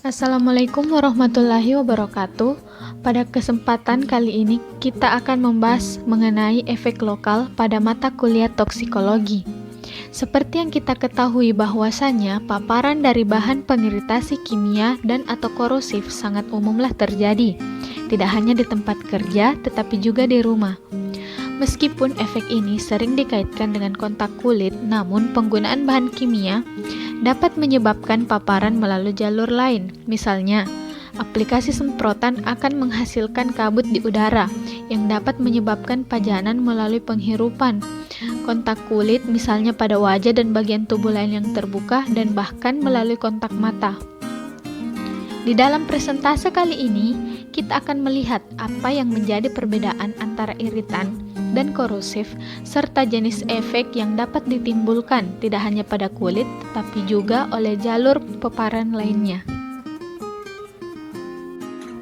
Assalamualaikum warahmatullahi wabarakatuh. Pada kesempatan kali ini kita akan membahas mengenai efek lokal pada mata kuliah toksikologi. Seperti yang kita ketahui bahwasannya paparan dari bahan pengiritasi kimia dan atau korosif sangat umumlah terjadi, tidak hanya di tempat kerja tetapi juga di rumah. Meskipun efek ini sering dikaitkan dengan kontak kulit, namun penggunaan bahan kimia dapat menyebabkan paparan melalui jalur lain. Misalnya, aplikasi semprotan akan menghasilkan kabut di udara yang dapat menyebabkan pajanan melalui penghirupan. Kontak kulit misalnya pada wajah dan bagian tubuh lain yang terbuka dan bahkan melalui kontak mata. Di dalam presentase kali ini, kita akan melihat apa yang menjadi perbedaan antara iritan dan korosif, serta jenis efek yang dapat ditimbulkan tidak hanya pada kulit, tetapi juga oleh jalur paparan lainnya.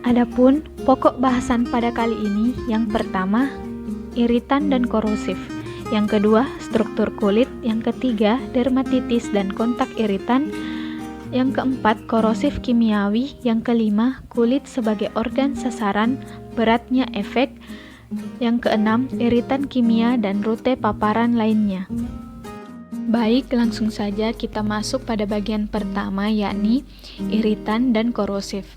Adapun pokok bahasan pada kali ini, yang pertama, iritan dan korosif. Yang kedua, struktur kulit. Yang ketiga, dermatitis dan kontak iritan. Yang keempat, korosif kimiawi. Yang kelima, kulit sebagai organ sasaran, beratnya efek. Yang keenam, iritan kimia dan rute paparan lainnya. Baik, langsung saja kita masuk pada bagian pertama, yakni iritan dan korosif.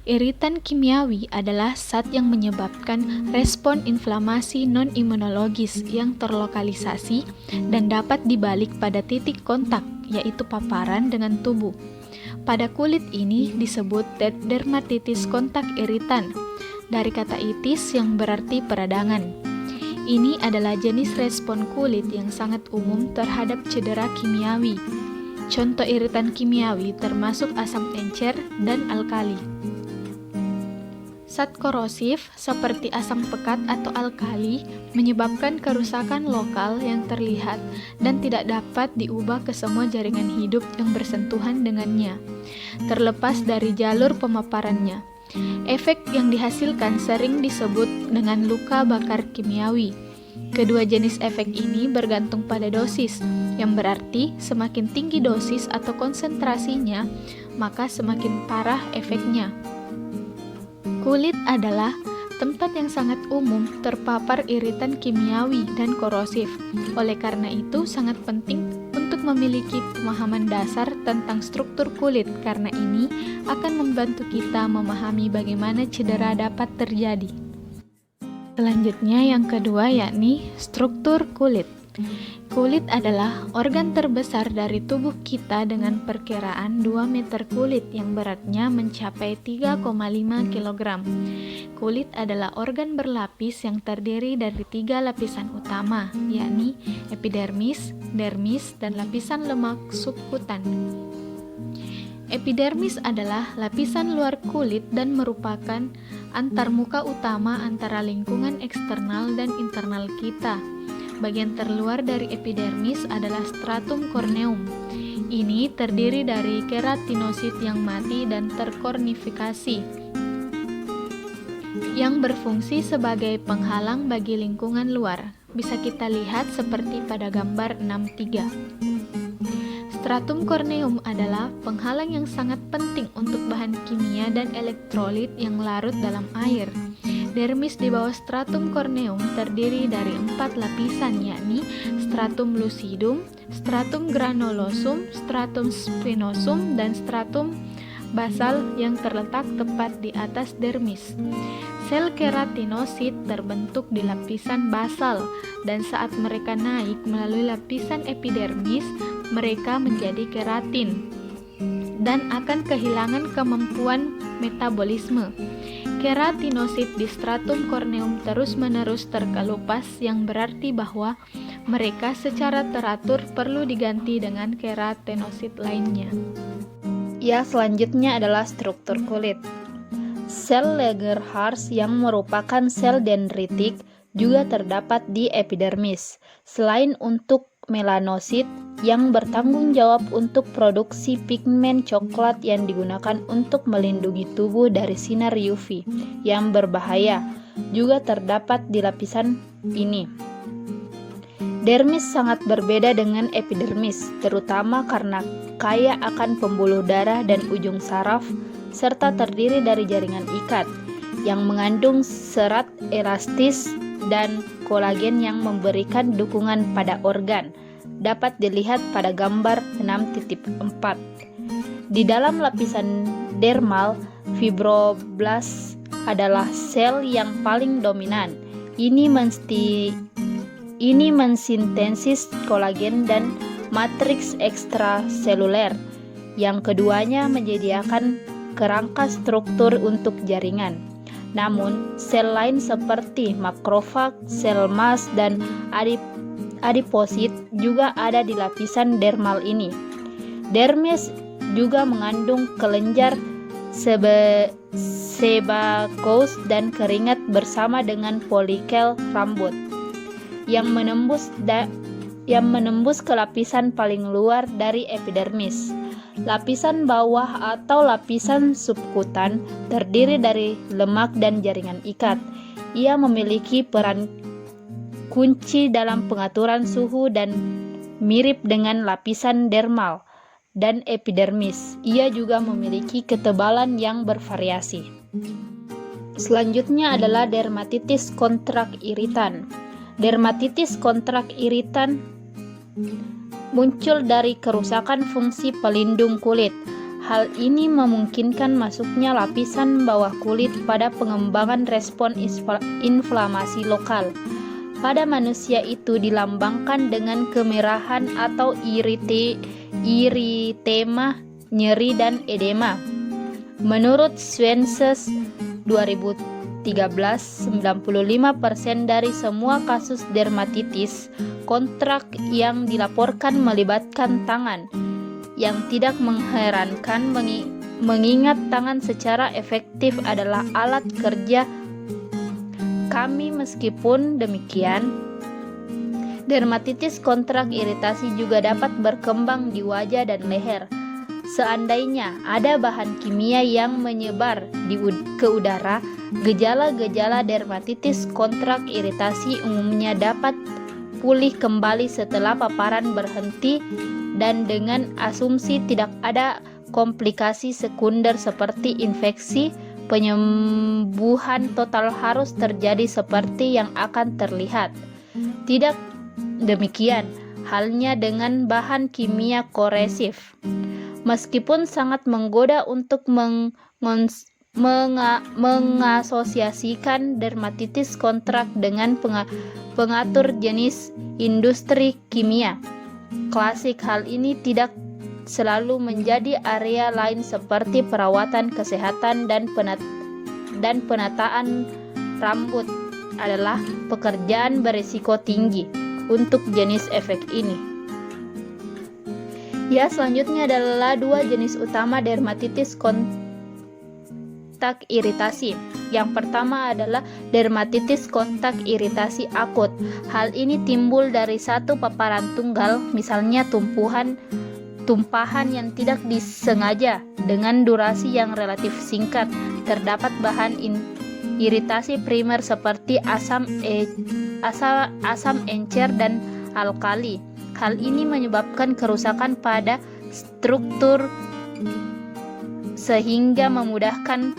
Iritan kimiawi adalah zat yang menyebabkan respon inflamasi non-imunologis yang terlokalisasi dan dapat dibalik pada titik kontak, yaitu paparan dengan tubuh. Pada kulit ini disebut dermatitis kontak iritan, dari kata itis yang berarti peradangan. Ini adalah jenis respon kulit yang sangat umum terhadap cedera kimiawi. Contoh iritan kimiawi termasuk asam encer dan alkali. Zat korosif seperti asam pekat atau alkali menyebabkan kerusakan lokal yang terlihat dan tidak dapat diubah ke semua jaringan hidup yang bersentuhan dengannya, terlepas dari jalur pemaparannya. Efek yang dihasilkan sering disebut dengan luka bakar kimiawi. Kedua jenis efek ini bergantung pada dosis, yang berarti semakin tinggi dosis atau konsentrasinya, maka semakin parah efeknya. Kulit adalah tempat yang sangat umum terpapar iritan kimiawi dan korosif. Oleh karena itu, sangat penting untuk memiliki pemahaman dasar tentang struktur kulit, karena ini akan membantu kita memahami bagaimana cedera dapat terjadi. Selanjutnya yang kedua, yakni struktur kulit. Kulit adalah organ terbesar dari tubuh kita dengan perkiraan 2 meter kulit yang beratnya mencapai 3,5 kg. Kulit adalah organ berlapis yang terdiri dari 3 lapisan utama, yakni epidermis, dermis, dan lapisan lemak subkutan. Epidermis adalah lapisan luar kulit dan merupakan antarmuka utama antara lingkungan eksternal dan internal kita. Bagian terluar dari epidermis adalah stratum corneum. Ini terdiri dari keratinosit yang mati dan terkornifikasi, yang berfungsi sebagai penghalang bagi lingkungan luar. Bisa kita lihat seperti pada gambar 6.3. Stratum corneum adalah penghalang yang sangat penting untuk bahan kimia dan elektrolit yang larut dalam air. Dermis di bawah stratum corneum terdiri dari 4 lapisan, yakni stratum lucidum, stratum granulosum, stratum spinosum, dan stratum basal yang terletak tepat di atas dermis. Sel keratinosit terbentuk di lapisan basal, dan saat mereka naik melalui lapisan epidermis, mereka menjadi keratin dan akan kehilangan kemampuan metabolisme. Keratinosit di stratum corneum terus-menerus terkelupas, yang berarti bahwa mereka secara teratur perlu diganti dengan keratinosit lainnya. Ya, selanjutnya adalah struktur kulit. Sel Langerhans yang merupakan sel dendritik juga terdapat di epidermis. Selain untuk melanosit yang bertanggung jawab untuk produksi pigmen coklat yang digunakan untuk melindungi tubuh dari sinar UV yang berbahaya, juga terdapat di lapisan ini. Dermis sangat berbeda dengan epidermis, terutama karena kaya akan pembuluh darah dan ujung saraf serta terdiri dari jaringan ikat yang mengandung serat elastis dan kolagen yang memberikan dukungan pada organ. Dapat dilihat pada gambar 6.4. Di dalam lapisan dermal, fibroblast adalah sel yang paling dominan. Ini mensintesis kolagen dan matriks ekstraseluler. Yang keduanya menyediakan kerangka struktur untuk jaringan. Namun, sel lain seperti makrofag, sel mas, dan adiposit juga ada di lapisan dermal ini. Dermis juga mengandung kelenjar sebakous dan keringat bersama dengan folikel rambut yang menembus ke lapisan paling luar dari epidermis. Lapisan bawah atau lapisan subkutan terdiri dari lemak dan jaringan ikat. Ia memiliki peran kunci dalam pengaturan suhu dan mirip dengan lapisan dermal dan epidermis. Ia juga memiliki ketebalan yang bervariasi. Selanjutnya adalah dermatitis kontrak iritan. Dermatitis kontrak iritan muncul dari kerusakan fungsi pelindung kulit. Hal ini memungkinkan masuknya lapisan bawah kulit pada pengembangan respon inflamasi lokal. Pada manusia itu dilambangkan dengan kemerahan atau eritema, nyeri, dan edema. Menurut Swenses 2013, 95% dari semua kasus dermatitis kontrak yang dilaporkan melibatkan tangan. Yang tidak mengherankan mengingat tangan secara efektif adalah alat kerja kami. Meskipun demikian, dermatitis kontrak iritasi juga dapat berkembang di wajah dan leher. Seandainya ada bahan kimia yang menyebar ke udara, gejala-gejala dermatitis kontrak iritasi umumnya dapat pulih kembali setelah paparan berhenti dan dengan asumsi tidak ada komplikasi sekunder seperti infeksi. Penyembuhan total harus terjadi seperti yang akan terlihat. Tidak demikian halnya dengan bahan kimia koresif. Meskipun sangat menggoda untuk mengasosiasikan dermatitis kontrak dengan pengatur jenis industri kimia klasik, hal ini tidak selalu menjadi area lain seperti perawatan kesehatan dan penataan rambut adalah pekerjaan berisiko tinggi untuk jenis efek ini. Selanjutnya adalah dua jenis utama dermatitis kontak iritasi. Yang pertama adalah dermatitis kontak iritasi akut. Hal ini timbul dari satu paparan tunggal, misalnya tumpahan yang tidak disengaja dengan durasi yang relatif singkat. Terdapat bahan iritasi primer seperti asam encer dan alkali. Hal ini menyebabkan kerusakan pada struktur sehingga memudahkan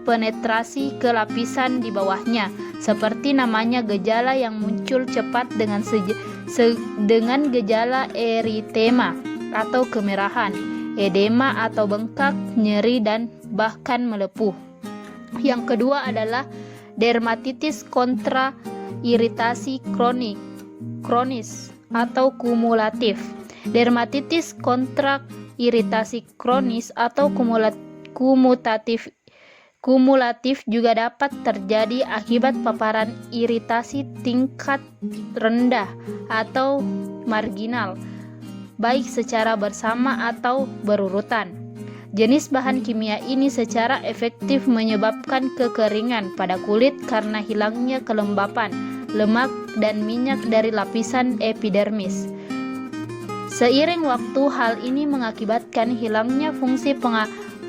penetrasi ke lapisan di bawahnya. Seperti namanya, gejala yang muncul cepat dengan gejala eritema atau kemerahan, edema atau bengkak, nyeri, dan bahkan melepuh. Yang kedua adalah dermatitis kontra iritasi kronis atau kumulatif. Dermatitis kontra iritasi kronis atau kumulatif juga dapat terjadi akibat paparan iritasi tingkat rendah atau marginal, baik secara bersama atau berurutan. Jenis bahan kimia ini secara efektif menyebabkan kekeringan pada kulit karena hilangnya kelembapan, lemak, dan minyak dari lapisan epidermis. Seiring waktu, hal ini mengakibatkan hilangnya fungsi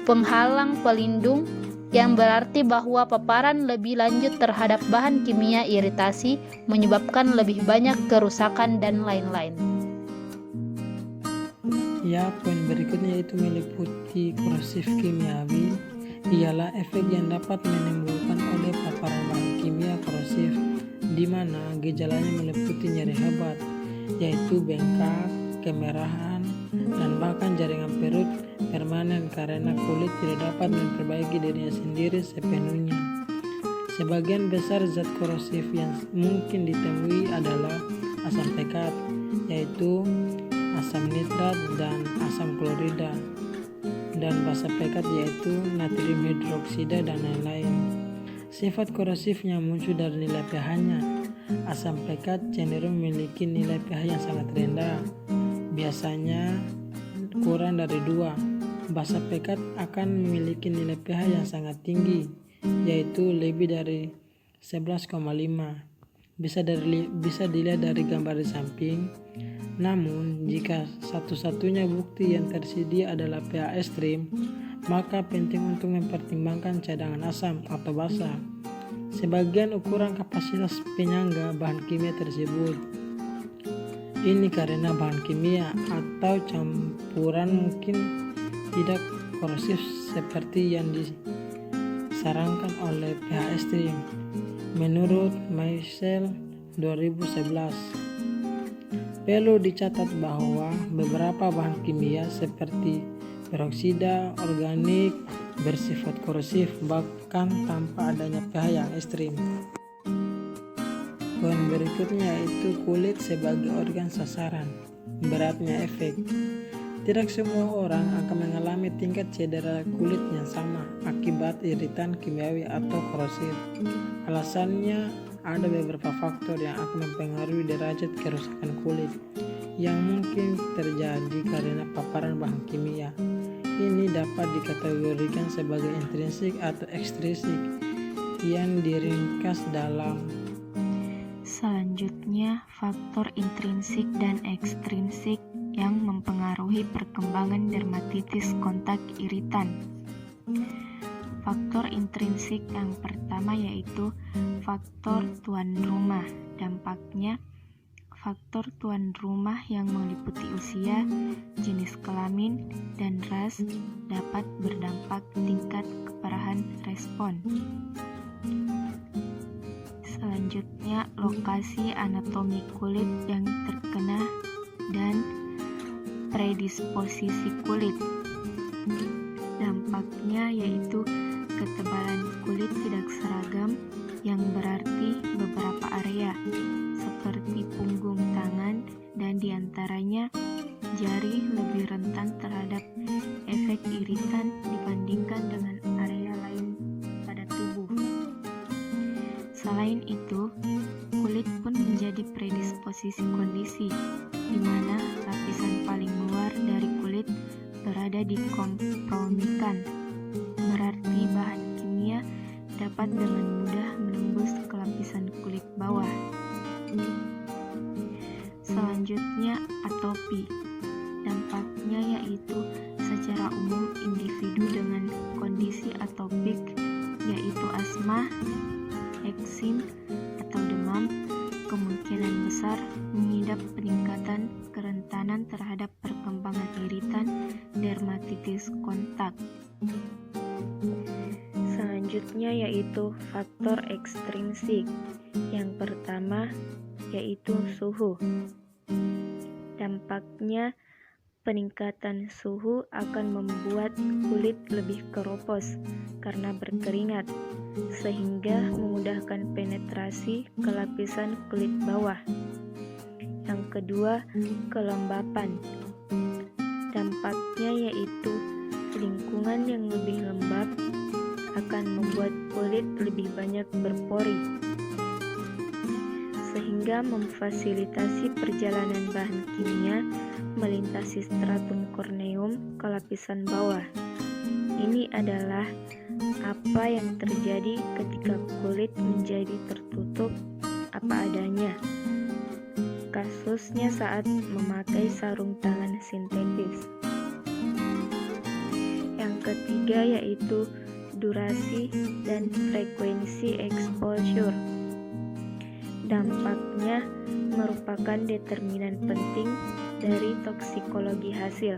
penghalang pelindung, yang berarti bahwa paparan lebih lanjut terhadap bahan kimia iritasi menyebabkan lebih banyak kerusakan dan lain-lain. Ya, poin berikutnya yaitu meliputi korosif kimiawi, ialah efek yang dapat menimbulkan oleh paparan bahan kimia korosif, di mana gejalanya meliputi nyeri hebat, yaitu bengkak, kemerahan, dan bahkan jaringan perut permanen karena kulit tidak dapat memperbaiki dirinya sendiri sepenuhnya. Sebagian besar zat korosif yang mungkin ditemui adalah asam pekat, yaitu asam nitrat dan asam klorida, dan basa pekat yaitu natrium hidroksida dan lain-lain. Sifat korosif yang muncul dari nilai pH-nya. Asam pekat cenderung memiliki nilai pH yang sangat rendah, biasanya kurang dari 2. Basa pekat akan memiliki nilai pH yang sangat tinggi, yaitu lebih dari 11,5. Bisa dilihat dari gambar di samping. Namun, jika satu-satunya bukti yang tersedia adalah pH ekstrim, maka penting untuk mempertimbangkan cadangan asam atau basa. Sebagian ukuran kapasitas penyangga bahan kimia tersebut. Ini karena bahan kimia atau campuran mungkin tidak korosif seperti yang disarankan oleh pH ekstrim. Menurut Maisel 2011, perlu dicatat bahwa beberapa bahan kimia seperti peroksida organik bersifat korosif bahkan tanpa adanya pH yang ekstrim. Poin berikutnya yaitu kulit sebagai organ sasaran. Beratnya efek. Tidak semua orang akan mengalami tingkat cedera kulit yang sama akibat iritan kimiawi atau korosif. Alasannya ada beberapa faktor yang akan mempengaruhi derajat kerusakan kulit yang mungkin terjadi karena paparan bahan kimia. Ini dapat dikategorikan sebagai intrinsik atau ekstrinsik yang diringkas dalam. Selanjutnya, faktor intrinsik dan ekstrinsik yang mempengaruhi perkembangan dermatitis kontak iritan. Faktor intrinsik yang pertama yaitu faktor tuan rumah. Dampaknya, faktor tuan rumah yang meliputi usia, jenis kelamin, dan ras dapat berdampak tingkat keparahan respon. Selanjutnya, lokasi anatomi kulit yang terkena dan predisposisi kulit. Dampaknya yaitu ketebalan kulit tidak seragam, yang berarti beberapa area seperti punggung tangan dan diantaranya jari lebih rentan terhadap efek iritan dibandingkan dengan area lain pada tubuh. Selain itu, kulit pun menjadi predisposisi kondisi di mana lapisan paling luar dari kulit berada dikompromikan, berarti bahan kimia dapat dengan mudah menembus ke lapisan kulit bawah. Selanjutnya, atopi. Dampaknya yaitu secara umum individu dengan kondisi atopik yaitu asma, eksim, atau demam kemungkinan besar mengidap peningkatan kerentanan terhadap perkembangan iritan dermatitis kontak. Selanjutnya yaitu faktor ekstrinsik. Yang pertama yaitu suhu. Dampaknya peningkatan suhu akan membuat kulit lebih keropos karena berkeringat, sehingga memudahkan penetrasi ke lapisan kulit bawah. Yang kedua, kelembapan. Dampaknya yaitu lingkungan yang lebih lembab akan membuat kulit lebih banyak berpori, sehingga memfasilitasi perjalanan bahan kimia melintasi stratum corneum ke lapisan bawah. Ini adalah apa yang terjadi ketika kulit menjadi tertutup apa adanya. Kasusnya saat memakai sarung tangan sintetis. Yang ketiga yaitu durasi dan frekuensi exposure. Dampaknya merupakan determinan penting dari toksikologi hasil.